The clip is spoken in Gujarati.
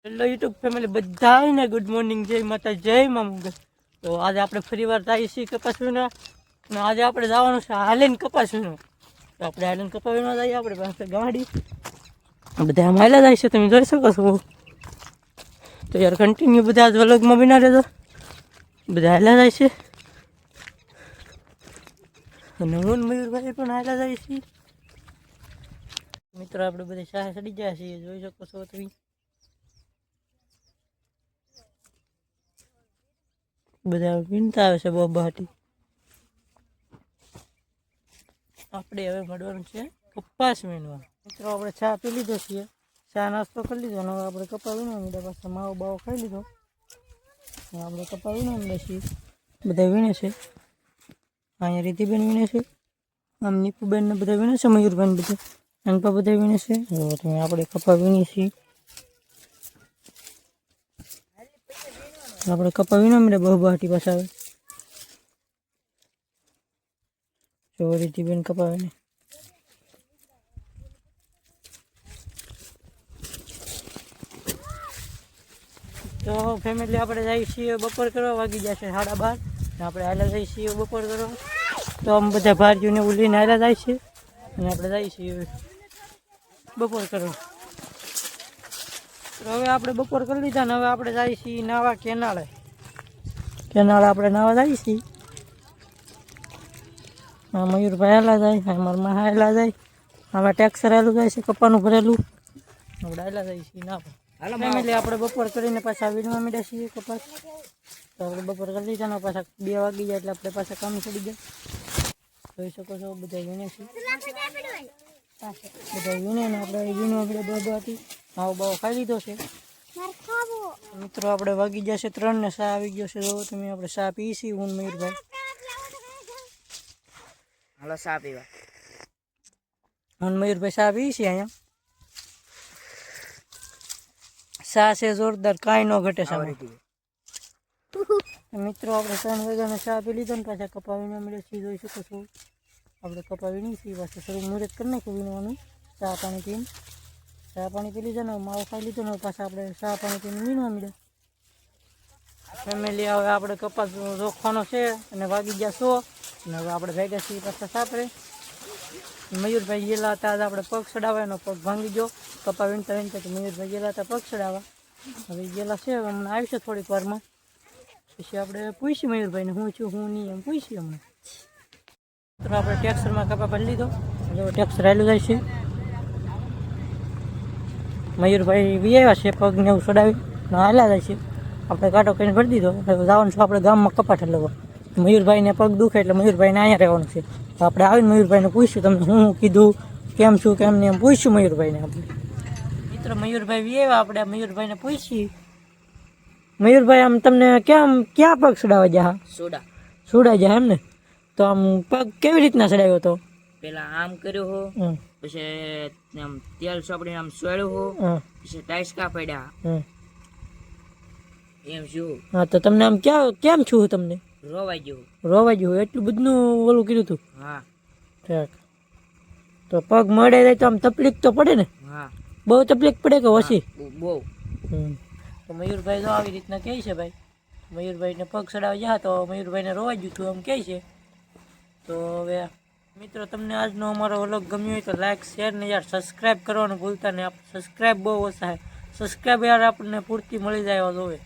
હેલો યુટ્યુબ ફેમિલી બધાને ગુડ મોર્નિંગ, જય માતા જય મા મંગલ. તો આજે આપણે ફરી વાર જઈએ છીએ કપાસવીના અને આજે આપણે જવાનું છે હાલીને કપાસવીનો. તો આપણે હાલીને કપાસવીનો જઈએ, આપણે પાસે ગાડી બધા આમ હાલ્યા જાય છે, તમે જોઈ શકો છો. તો યાર કન્ટિન્યુ બધા આજ વ્લોગમાં બના રહેજો, બધા હાલ્યા જાય છે અને હું મયુરભાઈ પણ હાલ્યા જાય છે. મિત્રો આપણે બધા શાહ ચડી ગયા છીએ, જોઈ શકો છો તમે. બધા વીણતા આવે છે બહાટી. આપણે હવે મળવાનું છે કપાસ વીણવા. મિત્રો આપણે ચા પી લીધો છીએ, ચા નાસ્તો કરી લીધો અને હવે આપણે કપા વીણવા મીધા. પાછા માવો બાવો ખાઈ લીધો, આપણે કપા વીણવા મીધા છીએ. બધા વીણે છે, અહીંયા રીતિબેન વીણે છે, આમ નીપુબેન ને બધા વીણે છે, મયુરભાઈ બધા અંકપા બધા વીણે છે. તમે આપણે કપા વીણીએ છીએ, આપણે કપા વીણવા મીધા બહાટી પાછા આવે. જો રીતિબેન કપાવે ને તો ફેમિલી આપણે જઈએ છીએ બપોર કરવા. વાગી જશે 12:30. આપણે હાલા જઈએ છીએ બપોર કરવા. તો આમ બધા ભારતીયોને ઉલીને હાલા જાય છે અને આપણે જઈએ છીએ બપોર કરવા. તો હવે આપણે બપોર કરી લીધા ને હવે આપણે જઈએ છીએ નાવા કેનાળે. આપણે નાવા જઈએ છીએ. હા, મયુરભાઈ હાલા જાય, અમારા માં હાલા જાય, આમાં ટેક્સર હાલું જાય છે કપાનું ભરેલું. આપણે હાલા જઈએ છીએ નાવા. ફેમિલી આપણે બપોર કરીને પાછા વીણવા માંડ્યા છીએ કપાસ. તો આપણે બપોર કરી લીધા ને પાછા 2 વાગી જાય એટલે આપણે પાછા કામ ચડી જાય. જોઈ શકો છો બધા વીણે છે, બધા વીણે ને આપણે વીણવા માંડ્યા બહાટી. માવો બાવો ખાઈ લીધો છે. મિત્રો આપણે વાગી જશે 3 ને ચા આવી ગયો છે. જો તમે આપણે ચા પી છીએ હું મયુરભાઈ. હાલો ચા પીવા. હું મયુરભાઈ ચા પી છીએ. અહીંયા ચા છે જોરદાર, કાંઈ ન ઘટે છે. મિત્રો આપણે 3 વાગ્યાનો ચા પી લીધો ને પાછા કપા વીણવા મળે છે. જોઈ શકો છો આપણે કપા વીણી છીએ. પાછું શરૂ મુહૂર્ત કરી નાખ્યું વીણવાનું. ચા પાણી પીને પી લીધો ને માવો ખાઈ લીધો ને પાછા આપણે ચા પાણી પીને વીણવા મળ્યા. ફેમિલી હવે આપણે કપાસ રોખવાનો છે અને વાગી ગયા 100 અને હવે આપણે ભેગા છીએ પાછા સાપરે. મયુરભાઈ ગયેલા હતા આજે આપણે પગ ચડાવવા, એનો પગ ભાંગી ગયો કપા વીણતા વીણતા. તો મયુરભાઈ ગયેલા હતા પગ ચડાવવા, હવે ગયેલા છે. હમણાં આવશે થોડીક વારમાં. પછી આપણે પૂછીએ મયુરભાઈને હું છું હું નહીં એમ પૂછીએ હમણાં. તો આપણે ટેક્સરમાં કપા ભરી લીધો, હવે ટેક્સર હાલ્યું જાય છે. મયુરભાઈ બી આવ્યા છે, પગને એવું ચડાવી હાલ્યા જાય છે. આપણે કાંટો કરીને ભરી દીધો. હવે જવાનું છે આપણે ગામમાં કપા ઠલવવા. મયુરભાઈને પગ દુખે એટલે મયુરભાઈને અહીંયા રહેવાનું છે. તો આપણે આવીને મયુરભાઈને પૂછ્યું તમને હું કીધું, કેમ છું કેમ નહીં એમ પૂછ્યું મયુરભાઈને. આપણે મિત્રો મયુરભાઈ બી આવ્યા, આપણે મયુરભાઈને પૂછીએ. મયુરભાઈ આમ તમને ક્યાં પગ ચડાવવા જા? સુડા જા એમ ને? તો આમ પગ કેવી રીતના ચડાવ્યો હતો? પેલા આમ કર્યો હો, પછી આમ તેલ ચોપડીને આમ સોળ્યું હો, પછી ટાઈસકા પડ્યા એમ શું. હા, તો તમને આમ કેમ છું તમને? રોવાઈ ગયું એટલું બધું ઓલું કીધું તું? હા. ઠીક. તો પગ મળે જાય તો આમ તકલીફ તો પડે ને? હા. બહુ તકલીફ પડે કે ઓછી? બહુ. તો મયુરભાઈ તો આવી રીતના કહે છે ભાઈ. મયુરભાઈને પગ ચડાવી જા તો મયુરભાઈને રોવાઈ ગયું હતું એમ કહે છે. તો હવે મિત્રો તમને આજનો અમારો વ્લોગ ગમ્યો હોય તો લાઈક શેર ને યાર સબસ્ક્રાઈબ કરવાનું ભૂલતા નહીં. સબસ્ક્રાઈબ બહુ ઓછા છે. સબસ્ક્રાઈબ યાર આપણને પૂરતી મળી જાય એવા જોવે.